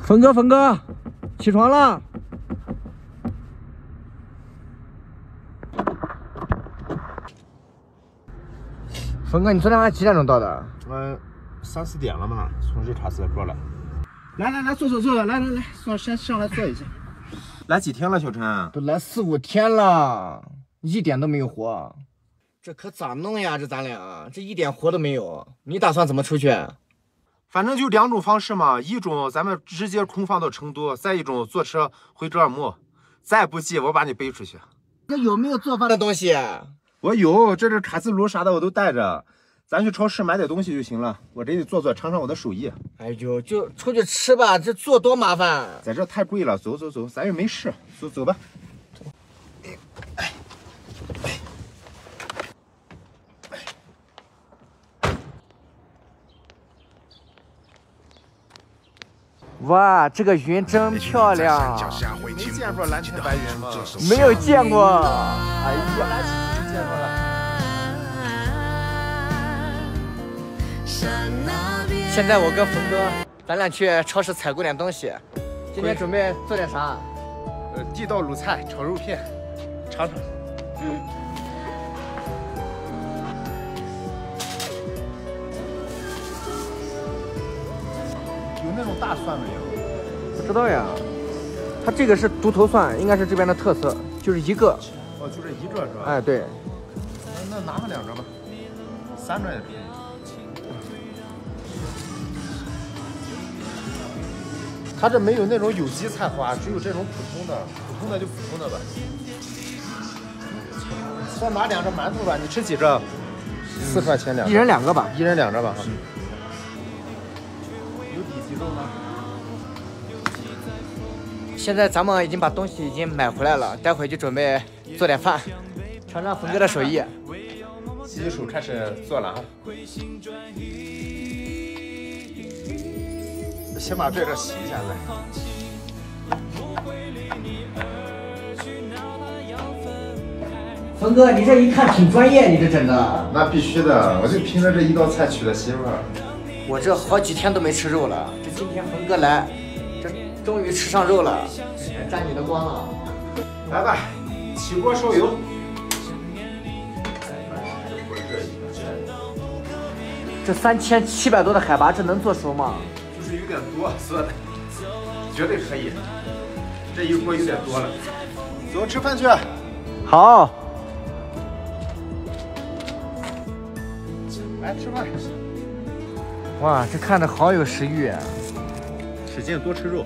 峰哥，起床了。峰哥，你昨天晚上几点钟到的？ 3、4点了嘛，从日茶寺过来。来，坐，来，先上来坐一下。来几天了，小陈？都来4、5天了，一点都没有活。这可咋弄呀？这咱俩这一点活都没有。你打算怎么出去？反正就2种方式嘛，一种咱们直接空放到成都，再一种坐车回哲尔木，再不济我把你背出去。那有没有做饭的东西？我有，这是卡式炉啥的我都带着。 咱去超市买点东西就行了，我这里做，尝尝我的手艺。哎呦，就出去吃吧，这做多麻烦。在这太贵了，走，咱又没事，走吧。哇，这个云真漂亮。没见过蓝天白云吗？没有见过。哎呀，见过了。 现在我跟峰哥，咱俩去超市采购点东西。今天准备做点啥？地道鲁菜，炒肉片，尝尝。有那种大蒜没有？不知道呀。它这个是独头蒜，应该是这边的特色，就是一个。哦，就这一个是吧？哎，对。那拿上2张吧，3张也可以。 它这没有那种有机菜花，只有这种普通的就普通的吧。再拿2张馒头吧，你吃几张？4块钱2张。一人2个吧。一人2张吧哈。有底鸡肉吗？现在咱们已经把东西已经买回来了，待会就准备做点饭，尝尝峰哥的手艺。洗洗手开始做了哈。 先把这洗一下来。峰哥，你这一看挺专业，你这整的。那必须的，我就凭着这一道菜娶了媳妇儿。我这好几天都没吃肉了，这今天峰哥来，这终于吃上肉了，沾你的光了。来吧，起锅烧油。这3700多的海拔，这能做熟吗？ 就是有点多，做的绝对可以。这一锅有点多了，走吃饭去。好。来吃饭。哇，这看着好有食欲啊！使劲多吃肉。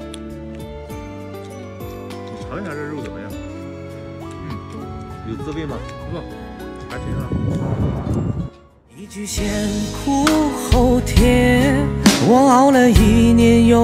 你尝一下这肉怎么样？有滋味吗？不错，还行啊。一句先苦后甜，我熬了1年又